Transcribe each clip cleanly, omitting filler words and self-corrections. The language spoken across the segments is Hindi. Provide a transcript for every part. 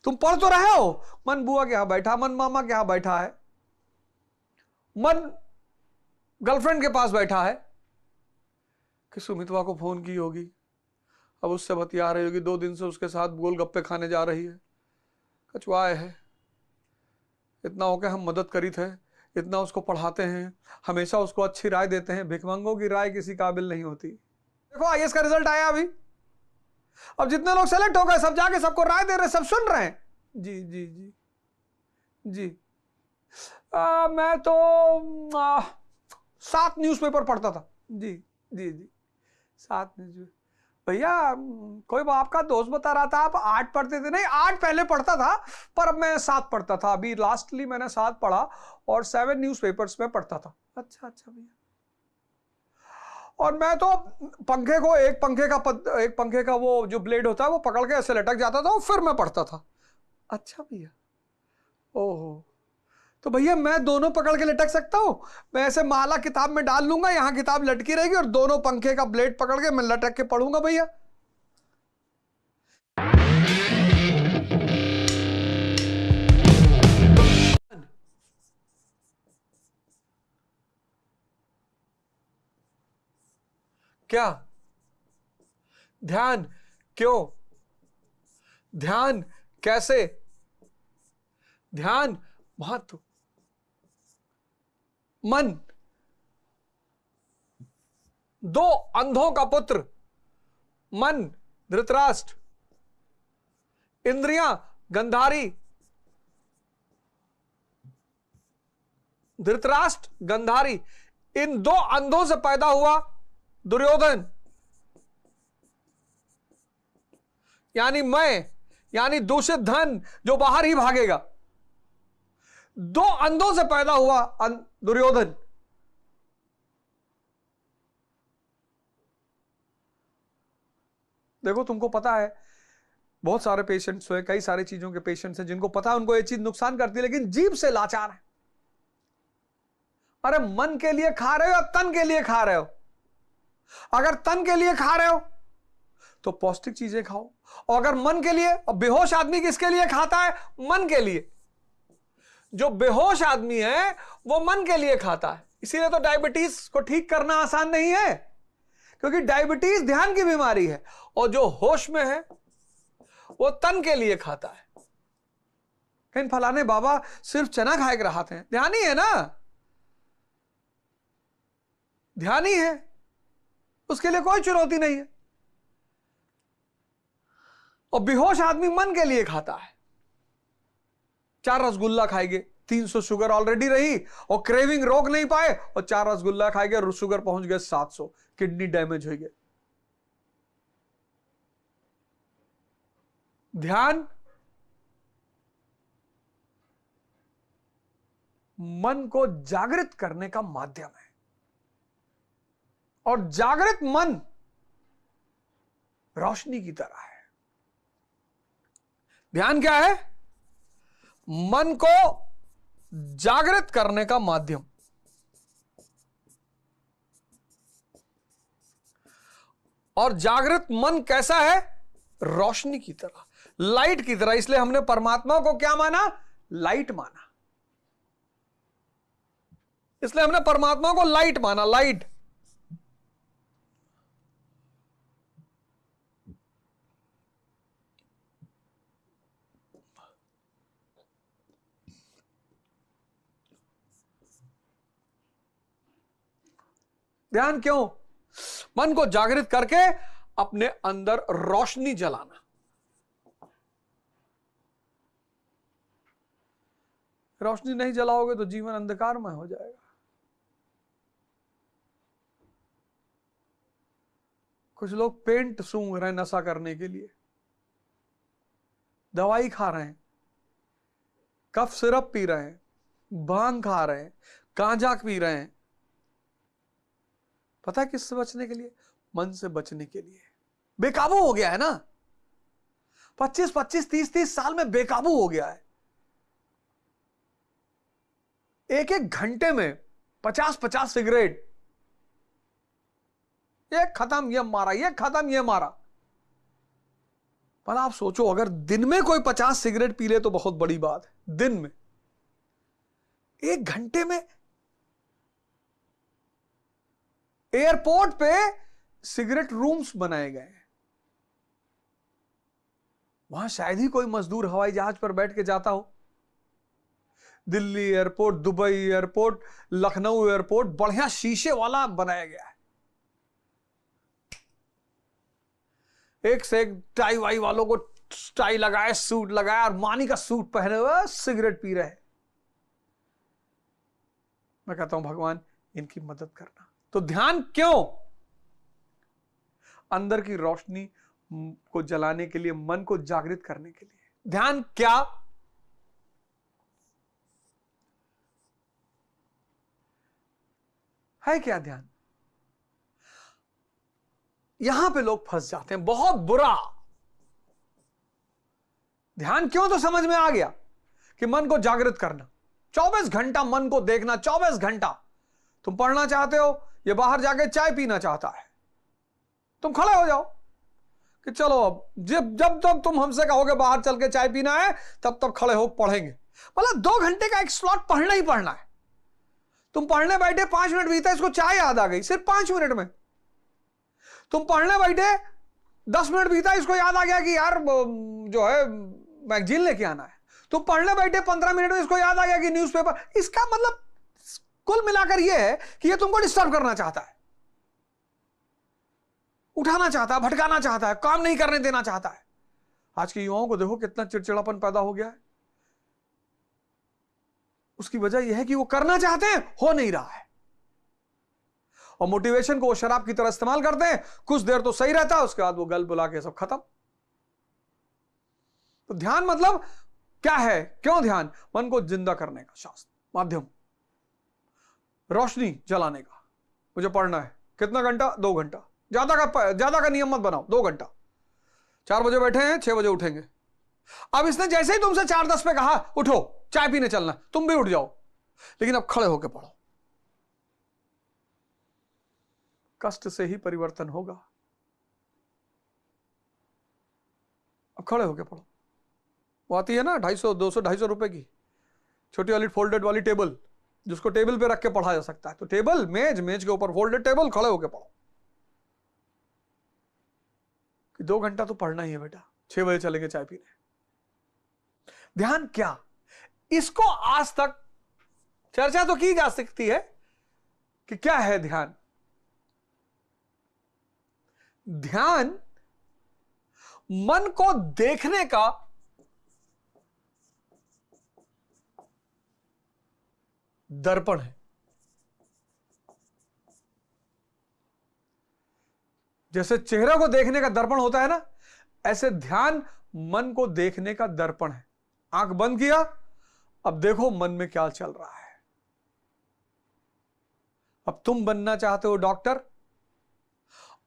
तुम पढ़ तो रहे हो, मन बुआ के यहां बैठा, मन मामा के यहां बैठा है, मन गर्लफ्रेंड के पास बैठा है कि सुमितवा को फोन की होगी, अब उससे बतिया रही होगी, 2 दिन से उसके साथ गोलगप्पे खाने जा रही है, कचवाए है, इतना हो के हम मदद करी थे, इतना उसको पढ़ाते हैं, हमेशा उसको अच्छी राय देते हैं, भिखमंगों की राय किसी काबिल नहीं होती। देखो आईएएस का रिजल्ट आया अभी, अब जितने लोग सेलेक्ट हो गए सब जाके सबको राय दे रहे, सब सुन रहे हैं। जी जी जी जी मैं तो 7 न्यूज़पेपर पढ़ता था। जी जी जी 7 न्यूज़। भैया कोई आपका दोस्त बता रहा था आप 8 पढ़ते थे। नहीं 8 पहले पढ़ता था, पर अब मैं 7 पढ़ता था, अभी लास्टली मैंने 7 पढ़ा और 7 न्यूज़पेपर्स में पढ़ता था। अच्छा अच्छा भैया, और मैं तो पंखे को एक पंखे का वो जो ब्लेड होता है वो पकड़ के ऐसे लटक जाता था और फिर मैं पढ़ता था। अच्छा भैया, ओहो, तो भैया मैं दोनों पकड़ के लटक सकता हूं? मैं ऐसे माला किताब में डाल लूंगा, यहां किताब लटकी रहेगी और दोनों पंखे का ब्लेड पकड़ के मैं लटक के पढ़ूंगा भैया। क्या ध्यान? क्यों ध्यान? कैसे ध्यान? महत्व। मन 2 अंधों का पुत्र, मन धृतराष्ट्र, इंद्रियां गंधारी, धृतराष्ट्र गंधारी, इन 2 अंधों से पैदा हुआ दुर्योधन, यानी मैं, यानी दूषित धन जो बाहर ही भागेगा। 2 अंधों से पैदा हुआ दुर्योधन। देखो तुमको पता है बहुत सारे पेशेंट्स हैं, कई सारी चीजों के पेशेंट्स हैं जिनको पता है उनको ये चीज नुकसान करती है, लेकिन जीभ से लाचार है। अरे मन के लिए खा रहे हो या तन के लिए खा रहे हो? अगर तन के लिए खा रहे हो तो पौष्टिक चीजें खाओ, और अगर मन के लिए, और बेहोश आदमी किसके लिए खाता है? मन के लिए। जो बेहोश आदमी है वो मन के लिए खाता है। इसीलिए तो डायबिटीज को ठीक करना आसान नहीं है, क्योंकि डायबिटीज ध्यान की बीमारी है, और जो होश में है वो तन के लिए खाता है। कहीं फलाने बाबा सिर्फ चना खाए के रहा थे, ध्यान ही है ना, ध्यान ही है, उसके लिए कोई चुनौती नहीं है। और बेहोश आदमी मन के लिए खाता है। 4 रसगुल्ला खाएंगे, 300 शुगर ऑलरेडी रही और क्रेविंग रोक नहीं पाए, और 4 रसगुल्ला खाएंगे और शुगर पहुंच गए 700, किडनी डैमेज हो गए। ध्यान मन को जागृत करने का माध्यम है, और जागृत मन रोशनी की तरह है। ध्यान क्या है? मन को जागृत करने का माध्यम, और जागृत मन कैसा है? रोशनी की तरह, लाइट की तरह। इसलिए हमने परमात्मा को क्या माना? लाइट माना। इसलिए हमने परमात्मा को लाइट माना, लाइट। ध्यान क्यों? मन को जागृत करके अपने अंदर रोशनी जलाना। रोशनी नहीं जलाओगे तो जीवन अंधकारमय हो जाएगा। कुछ लोग पेंट सूंघ रहे हैं नशा करने के लिए, दवाई खा रहे हैं, कफ सिरप पी रहे हैं, भांग खा रहे हैं, गांजा पी रहे हैं। पता है किससे बचने के लिए? मन से बचने के लिए। बेकाबू हो गया है ना, 25-25, 30-30 साल में बेकाबू हो गया है। एक एक घंटे में 50-50 सिगरेट, ये खत्म, ये मारा, ये खत्म, ये मारा। पर आप सोचो, अगर दिन में कोई 50 सिगरेट पी ले तो बहुत बड़ी बात है। दिन में 1 घंटे में एयरपोर्ट पे सिगरेट रूम्स बनाए गए हैं। वहां शायद ही कोई मजदूर हवाई जहाज पर बैठ के जाता हो। Delhi airport, Dubai airport, Lucknow airport बढ़िया शीशे वाला बनाया गया है। एक से एक टाई वाई वालों को टाई लगाए, सूट लगाया और मानी का सूट पहने हुए सिगरेट पी रहे हैं। मैं कहता हूं भगवान इनकी मदद करना। तो ध्यान क्यों? अंदर की रोशनी को जलाने के लिए, मन को जागृत करने के लिए। ध्यान क्या? है क्या ध्यान? यहां पे लोग फंस जाते हैं, बहुत बुरा। ध्यान क्यों तो समझ में आ गया कि मन को जागृत करना, 24 घंटा मन को देखना। 24 घंटा तुम पढ़ना चाहते हो, ये बाहर जाके चाय पीना चाहता है, तुम खड़े हो जाओ कि चलो अब जब जब तक तुम हमसे कहोगे बाहर चल के चाय पीना है, तब तक खड़े हो पढ़ेंगे। मतलब 2 घंटे का एक स्लॉट पढ़ना ही पढ़ना है। तुम पढ़ने बैठे, 5 मिनट बीता, इसको चाय याद आ गई सिर्फ 5 मिनट में। तुम पढ़ने बैठे, 10 मिनट बीता, इसको याद आ गया कि यार जो है मैगजीन लेके आना है। तुम पढ़ने बैठे, 15 मिनट में इसको याद आ गया कि न्यूज़पेपर। इसका मतलब कुल मिलाकर यह है कि यह तुमको डिस्टर्ब करना चाहता है, उठाना चाहता है, भटकाना चाहता है, काम नहीं करने देना चाहता है। आज के युवाओं को देखो कितना चिड़चिड़ापन पैदा हो गया है। उसकी वजह यह है कि वो करना चाहते हैं, हो नहीं रहा है। और मोटिवेशन को वो शराब की तरह इस्तेमाल करते हैं। कुछ देर तो सही रहता है, उसके बाद वो गल बुला के सब खत्म। तो ध्यान मतलब क्या है? क्यों ध्यान? मन को जिंदा करने का शास्त्र, माध्यम, रोशनी जलाने का। मुझे पढ़ना है, कितना घंटा? 2 घंटा। ज्यादा का नियम मत बनाओ, 2 घंटा। 4 बजे बैठे हैं, 6 बजे उठेंगे। अब इसने जैसे ही तुमसे 4:10 पे कहा उठो चाय पीने चलना, तुम भी उठ जाओ, लेकिन अब खड़े होकर पढ़ो। कष्ट से ही परिवर्तन होगा। अब खड़े होकर पढ़ो। वो आती है ना 250, 200, 250 रुपए की छोटी वाली फोल्डेड वाली टेबल, जिसको टेबल पे रख के पढ़ा जा सकता है। तो टेबल, मेज के ऊपर फोल्डेड टेबल, खड़े होकर पढ़ो कि 2 घंटा तो पढ़ना ही है बेटा। 6 बजे चलेंगे चाय पीने। ध्यान क्या? इसको आज तक चर्चा तो की जा सकती है कि क्या है ध्यान। ध्यान मन को देखने का दर्पण है। जैसे चेहरे को देखने का दर्पण होता है ना, ऐसे ध्यान मन को देखने का दर्पण है। आंख बंद किया, अब देखो मन में क्या चल रहा है। अब तुम बनना चाहते हो डॉक्टर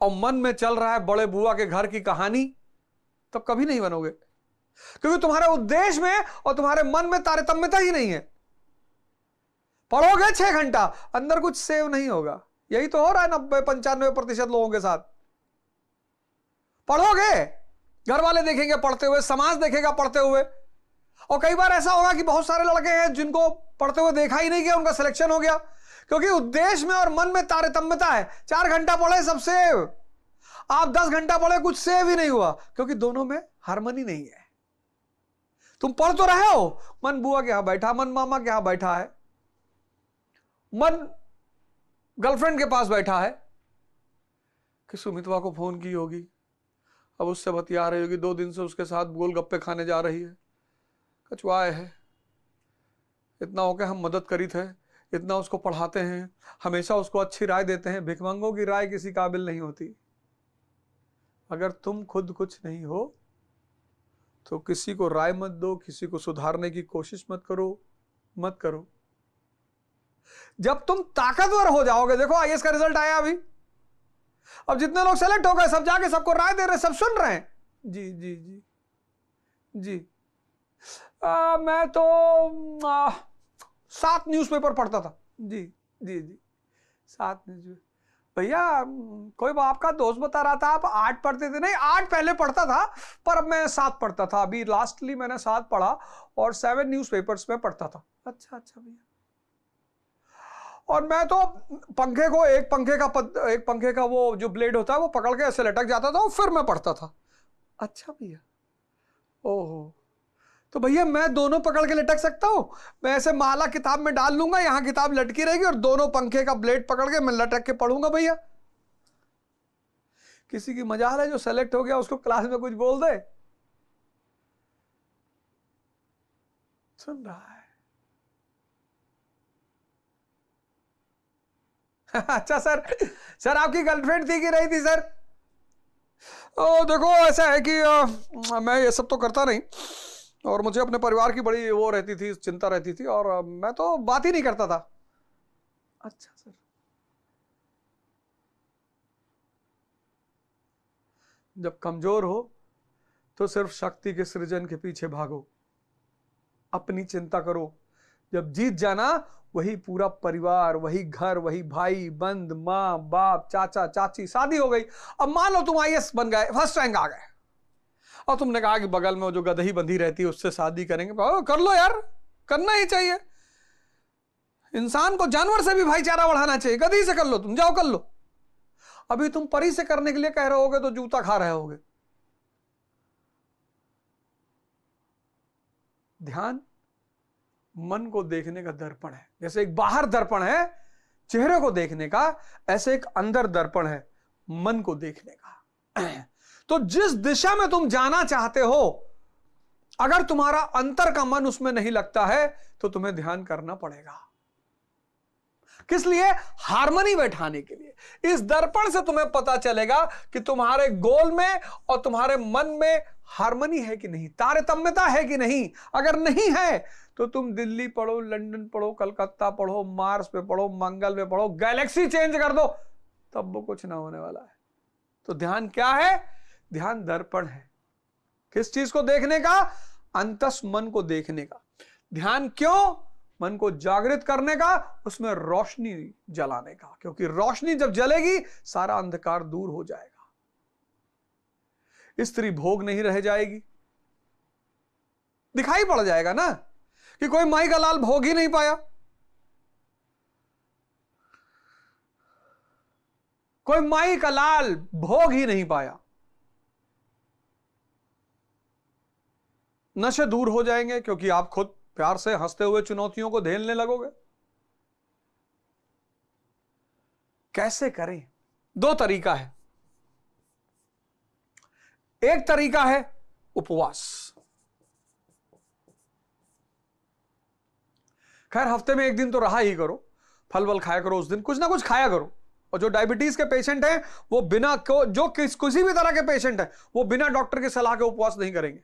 और मन में चल रहा है बड़े बुआ के घर की कहानी, तो कभी नहीं बनोगे, क्योंकि तुम्हारे उद्देश्य में और तुम्हारे मन में तारतम्यता ही नहीं है। पढ़ोगे 6 घंटा, अंदर कुछ सेव नहीं होगा। यही तो हो रहा है 90-95% लोगों के साथ। पढ़ोगे, घर वाले देखेंगे पढ़ते हुए, समाज देखेगा पढ़ते हुए। और कई बार ऐसा होगा कि बहुत सारे लड़के हैं जिनको पढ़ते हुए देखा ही नहीं गया, उनका सिलेक्शन हो गया, क्योंकि उद्देश्य में और मन में तारतम्यता है। 4 घंटा पढ़े सब सेव, आप 10 घंटा पढ़े कुछ सेव ही नहीं हुआ, क्योंकि दोनों में हार्मनी नहीं है। तुम पढ़ तो रहे हो, मन बुआ के यहां बैठा, मन मामा के यहां बैठा है, मन गर्लफ्रेंड के पास बैठा है कि सुमितवा को फोन की होगी, अब उससे बतिया रही होगी, 2 दिन से उसके साथ गोलगप्पे खाने जा रही है, कचवाए है, इतना हो के हम मदद करी थे, इतना उसको पढ़ाते हैं, हमेशा उसको अच्छी राय देते हैं। भिखमंगों की राय किसी काबिल नहीं होती। अगर तुम खुद कुछ नहीं हो तो किसी को राय मत दो, किसी को सुधारने की कोशिश मत करो। जब तुम ताकतवर हो जाओगे, देखो आईएएस का रिजल्ट आया अभी, अब जितने लोग सेलेक्ट हो गए सब जाके सबको राय दे रहे, सब सुन रहे हैं। जी जी जी जी मैं तो 7 न्यूज़पेपर पढ़ता था। जी जी जी 7 न्यूज़पेपर। भैया कोई आपका दोस्त बता रहा था आप 8 पढ़ते थे। नहीं, 8 पहले पढ़ता था, पर अब मैं 7 पढ़ता था। अभी लास्टली मैंने 7 पढ़ा और 7 न्यूज़पेपर्स में पढ़ता था। अच्छा अच्छा भैया। और मैं तो पंखे को एक पंखे का वो जो ब्लेड होता है वो पकड़ के ऐसे लटक जाता था और फिर मैं पढ़ता था। अच्छा भैया, ओहो, तो भैया मैं दोनों पकड़ के लटक सकता हूं? मैं ऐसे माला किताब में डाल लूंगा, यहां किताब लटकी रहेगी और दोनों पंखे का ब्लेड पकड़ के मैं लटक के पढ़ूंगा भैया। किसी की मजाल है जो सेलेक्ट हो गया उसको क्लास में कुछ बोल दे। सुन रहा है? अच्छा सर, सर आपकी गर्लफ्रेंड थी कि नहीं थी सर? ओ देखो ऐसा है कि मैं ये सब तो करता नहीं और मुझे अपने परिवार की बड़ी वो रहती थी, चिंता रहती थी और मैं तो बात ही नहीं करता था। अच्छा सर। जब कमजोर हो तो सिर्फ शक्ति के सृजन के पीछे भागो, अपनी चिंता करो। जब जीत जाना, वही पूरा परिवार, वही घर, वही भाई बंद, माँ बाप, चाचा चाची, शादी हो गई। अब मान लो तुम आईएएस बन गए, फर्स्ट रैंक आ गए और तुमने कहा कि बगल में वो जो गदही बंधी रहती है उससे शादी करेंगे। कर लो यार, करना ही चाहिए। इंसान को जानवर से भी भाईचारा बढ़ाना चाहिए। गदही से कर लो, तुम जाओ कर लो। अभी तुम परी से करने के लिए कह रहे होगे तो जूता खा रहे होगे। ध्यान मन को देखने का दर्पण है। जैसे एक बाहर दर्पण है चेहरे को देखने का, ऐसे एक अंदर दर्पण है मन को देखने का। तो जिस दिशा में तुम जाना चाहते हो, अगर तुम्हारा अंतर का मन उसमें नहीं लगता है तो तुम्हें ध्यान करना पड़ेगा। किस लिए? हार्मनी बैठाने के लिए। इस दर्पण से तुम्हें पता चलेगा कि तुम्हारे गोल में और तुम्हारे मन में हार्मनी है कि नहीं, तारतम्यता है कि नहीं। अगर नहीं है तो तुम दिल्ली पढ़ो, लंदन पढ़ो, कलकत्ता पढ़ो, मार्स पे पढ़ो, मंगल पे पढ़ो, गैलेक्सी चेंज कर दो, तब वो कुछ ना होने वाला है। तो ध्यान क्या है? ध्यान दर्पण है। किस चीज को देखने का? अंतस मन को देखने का। ध्यान क्यों? मन को जागृत करने का, उसमें रोशनी जलाने का। क्योंकि रोशनी जब जलेगी सारा अंधकार दूर हो जाएगा, स्त्री भोग नहीं रह जाएगी। दिखाई पड़ जाएगा ना कि कोई माई का लाल भोग ही नहीं पाया, कोई माई का लाल भोग ही नहीं पाया। नशे दूर हो जाएंगे क्योंकि आप खुद प्यार से हंसते हुए चुनौतियों को झेलने लगोगे। कैसे करें? 2 तरीका है। एक तरीका है उपवास। खैर हफ्ते में 1 दिन तो रहा ही करो, फल वल खाया करो, उस दिन कुछ ना कुछ खाया करो। और जो डायबिटीज के पेशेंट हैं वो बिना जो किसी भी तरह के पेशेंट हैं वो बिना डॉक्टर की सलाह के उपवास नहीं करेंगे।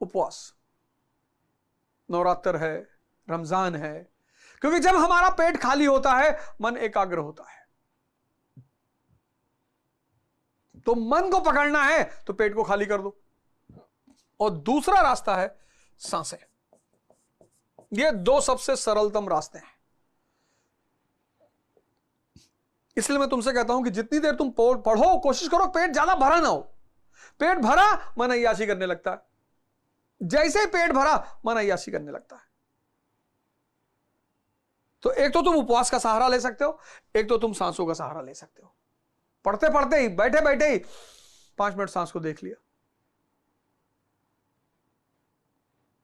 उपवास, नवरात्र है, रमजान है, क्योंकि जब हमारा पेट खाली होता है मन एकाग्र होता है। तो मन को पकड़ना है तो पेट को खाली कर दो। और दूसरा रास्ता है सांसें। ये 2 सबसे सरलतम रास्ते हैं। इसलिए मैं तुमसे कहता हूं कि जितनी देर तुम पढ़ो कोशिश करो पेट ज्यादा भरा ना हो। पेट भरा मन अय्याशी करने लगता है, जैसे पेट भरा मन अय्याशी करने लगता है। तो एक तो तुम उपवास का सहारा ले सकते हो, एक तो तुम सांसों का सहारा ले सकते हो। पढ़ते पढ़ते ही, बैठे बैठे ही 5 मिनट सांस को देख लिया।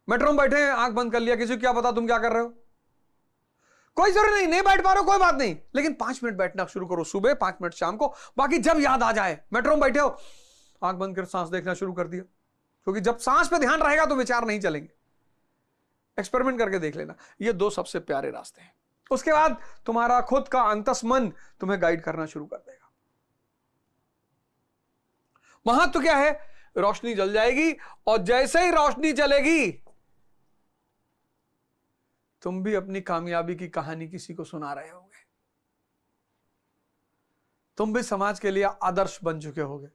मेट्रो में बैठे हैं, आंख बंद कर लिया, किसी को क्या पता तुम क्या कर रहे हो। कोई जरूरी नहीं बैठ पा रहे हो कोई बात नहीं, लेकिन 5 मिनट बैठना शुरू करो, सुबह 5 मिनट शाम को। बाकी जब याद आ जाए, मेट्रो में बैठे हो आंख बंद कर सांस देखना शुरू कर दिया, क्योंकि जब सांस पे ध्यान रहेगा तो विचार नहीं चलेंगे। एक्सपेरिमेंट करके देख लेना। ये 2 सबसे प्यारे रास्ते हैं। उसके बाद तुम्हारा खुद का अंतस मन तुम्हें गाइड करना शुरू कर देगा। महत्व क्या है? रोशनी जल जाएगी और जैसे ही रोशनी जलेगी तुम भी अपनी कामयाबी की कहानी किसी को सुना रहे होगे, तुम भी समाज के लिए आदर्श बन चुके होगे।